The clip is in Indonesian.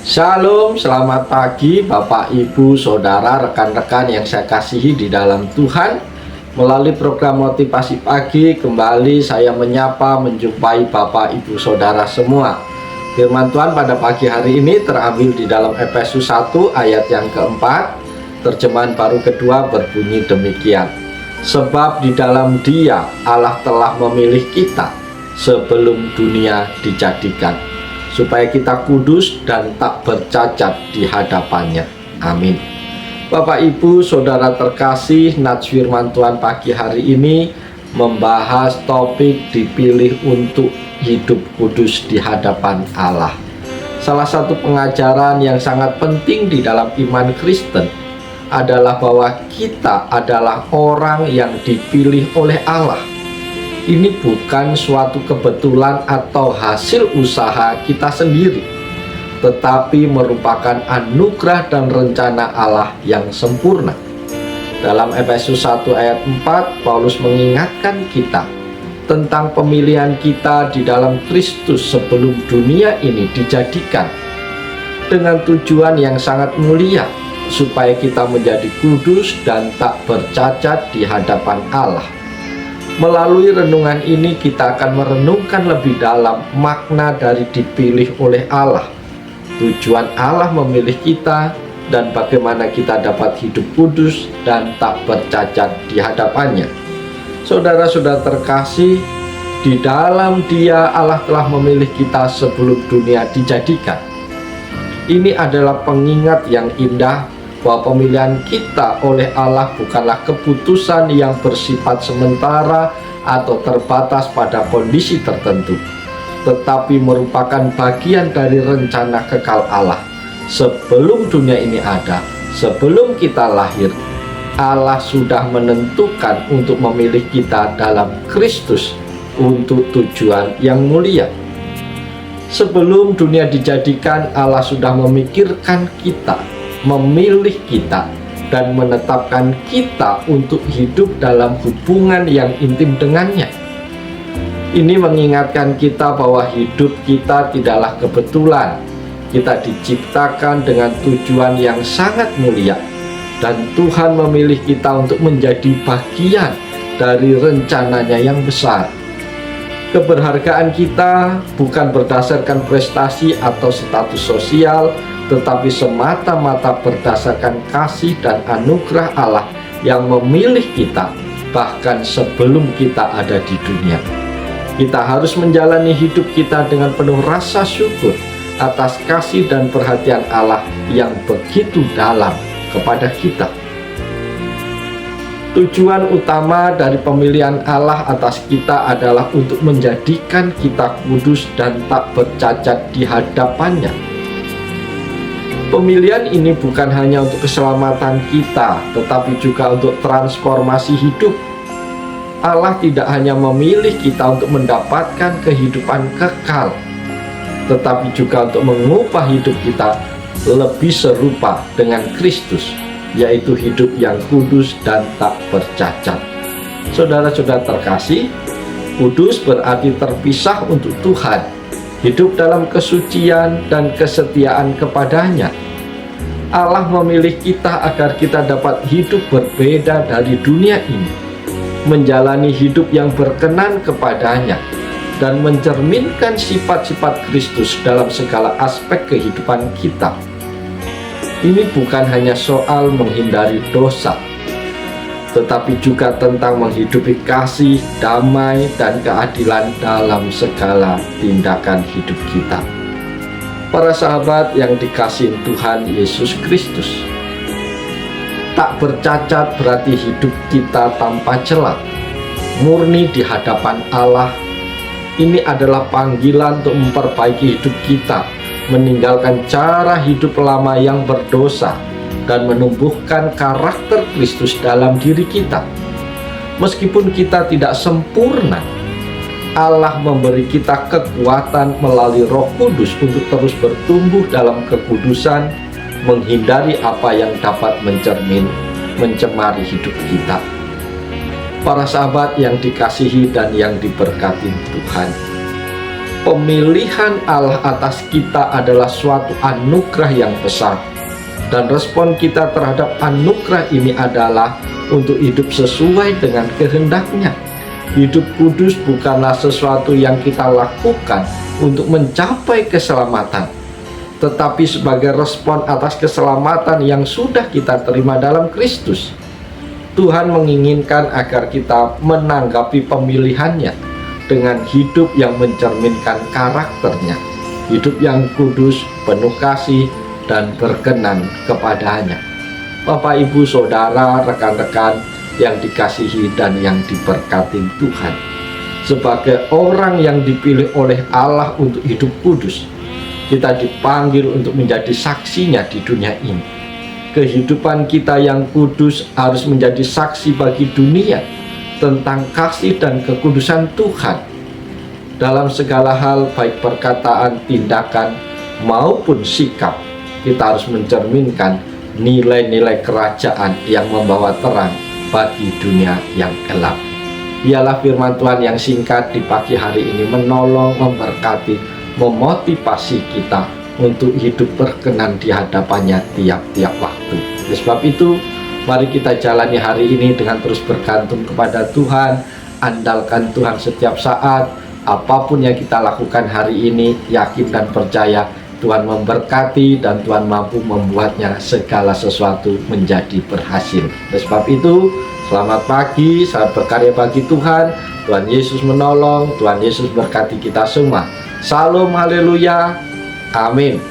Shalom, selamat pagi Bapak, Ibu, Saudara, rekan-rekan yang saya kasihi di dalam Tuhan. Melalui program Motivasi Pagi, kembali saya menjumpai Bapak, Ibu, Saudara semua. Firman Tuhan pada pagi hari ini terambil di dalam Efesus 1 ayat yang keempat. Terjemahan baru kedua berbunyi demikian. Sebab di dalam Dia Allah telah memilih kita sebelum dunia dijadikan, supaya kita kudus dan tak bercacat di hadapannya. Amin. Bapak, Ibu, Saudara terkasih, nats firman Tuhan pagi hari ini membahas topik dipilih untuk hidup kudus di hadapan Allah. Salah satu pengajaran yang sangat penting di dalam iman Kristen adalah bahwa kita adalah orang yang dipilih oleh Allah. Ini bukan suatu kebetulan atau hasil usaha kita sendiri, tetapi merupakan anugerah dan rencana Allah yang sempurna. Dalam Efesus 1 ayat 4, Paulus mengingatkan kita tentang pemilihan kita di dalam Kristus sebelum dunia ini dijadikan, dengan tujuan yang sangat mulia, supaya kita menjadi kudus dan tak bercacat di hadapan Allah. Melalui renungan ini kita akan merenungkan lebih dalam makna dari dipilih oleh Allah, tujuan Allah memilih kita, dan bagaimana kita dapat hidup kudus dan tak bercacat di hadapannya. Saudara-saudara terkasih, di dalam Dia Allah telah memilih kita sebelum dunia dijadikan. Ini adalah pengingat yang indah bahwa pemilihan kita oleh Allah bukanlah keputusan yang bersifat sementara atau terbatas pada kondisi tertentu, tetapi merupakan bagian dari rencana kekal Allah. Sebelum dunia ini ada, sebelum kita lahir, Allah sudah menentukan untuk memilih kita dalam Kristus untuk tujuan yang mulia. Sebelum dunia dijadikan, Allah sudah memikirkan kita, memilih kita, dan menetapkan kita untuk hidup dalam hubungan yang intim dengannya. Ini mengingatkan kita bahwa hidup kita tidaklah kebetulan. Kita diciptakan dengan tujuan yang sangat mulia, dan Tuhan memilih kita untuk menjadi bagian dari rencananya yang besar. Keberhargaan kita bukan berdasarkan prestasi atau status sosial, tetapi semata-mata berdasarkan kasih dan anugerah Allah yang memilih kita bahkan sebelum kita ada di dunia. Kita harus menjalani hidup kita dengan penuh rasa syukur atas kasih dan perhatian Allah yang begitu dalam kepada kita. Tujuan utama dari pemilihan Allah atas kita adalah untuk menjadikan kita kudus dan tak bercacat di hadapannya. Pemilihan ini bukan hanya untuk keselamatan kita, tetapi juga untuk transformasi hidup. Allah tidak hanya memilih kita untuk mendapatkan kehidupan kekal, tetapi juga untuk mengubah hidup kita lebih serupa dengan Kristus, yaitu hidup yang kudus dan tak bercacat. Saudara-saudara terkasih, kudus berarti terpisah untuk Tuhan, hidup dalam kesucian dan kesetiaan kepadanya. Allah memilih kita agar kita dapat hidup berbeda dari dunia ini, menjalani hidup yang berkenan kepadanya, dan mencerminkan sifat-sifat Kristus dalam segala aspek kehidupan kita. Ini bukan hanya soal menghindari dosa, tetapi juga tentang menghidupi kasih, damai, dan keadilan dalam segala tindakan hidup kita. Para sahabat yang dikasihi Tuhan Yesus Kristus, tak bercacat berarti hidup kita tanpa celah, murni di hadapan Allah. Ini adalah panggilan untuk memperbaiki hidup kita, meninggalkan cara hidup lama yang berdosa, dan menumbuhkan karakter Kristus dalam diri kita. Meskipun kita tidak sempurna, Allah memberi kita kekuatan melalui Roh Kudus untuk terus bertumbuh dalam kekudusan, menghindari apa yang dapat mencemari hidup kita. Para sahabat yang dikasihi dan yang diberkati Tuhan, Pemilihan Allah atas kita adalah suatu anugerah yang besar, dan respon kita terhadap anugerah ini adalah untuk hidup sesuai dengan kehendak-Nya. Hidup kudus bukanlah sesuatu yang kita lakukan untuk mencapai keselamatan, tetapi sebagai respon atas keselamatan yang sudah kita terima dalam Kristus. Tuhan menginginkan agar kita menanggapi pemilihan-Nya dengan hidup yang mencerminkan karakter-Nya, hidup yang kudus, penuh kasih, dan berkenan kepada-Nya. Bapak, Ibu, Saudara, rekan-rekan yang dikasihi dan yang diberkati Tuhan, sebagai orang yang dipilih oleh Allah untuk hidup kudus, kita dipanggil untuk menjadi saksinya di dunia ini. Kehidupan kita yang kudus harus menjadi saksi bagi dunia tentang kasih dan kekudusan Tuhan. Dalam segala hal, baik perkataan, tindakan, maupun sikap, kita harus mencerminkan nilai-nilai kerajaan yang membawa terang bagi dunia yang gelap. Biarlah firman Tuhan yang singkat di pagi hari ini menolong, memberkati, memotivasi kita untuk hidup berkenan di hadapan-Nya tiap-tiap waktu. Oleh sebab itu, mari kita jalani hari ini dengan terus bergantung kepada Tuhan, andalkan Tuhan setiap saat. Apapun yang kita lakukan hari ini, yakin dan percaya Tuhan memberkati dan Tuhan mampu membuatnya segala sesuatu menjadi berhasil. Oleh sebab itu, selamat pagi, selamat berkarya bagi Tuhan. Tuhan Yesus menolong, Tuhan Yesus berkati kita semua. Salam, haleluya, amin.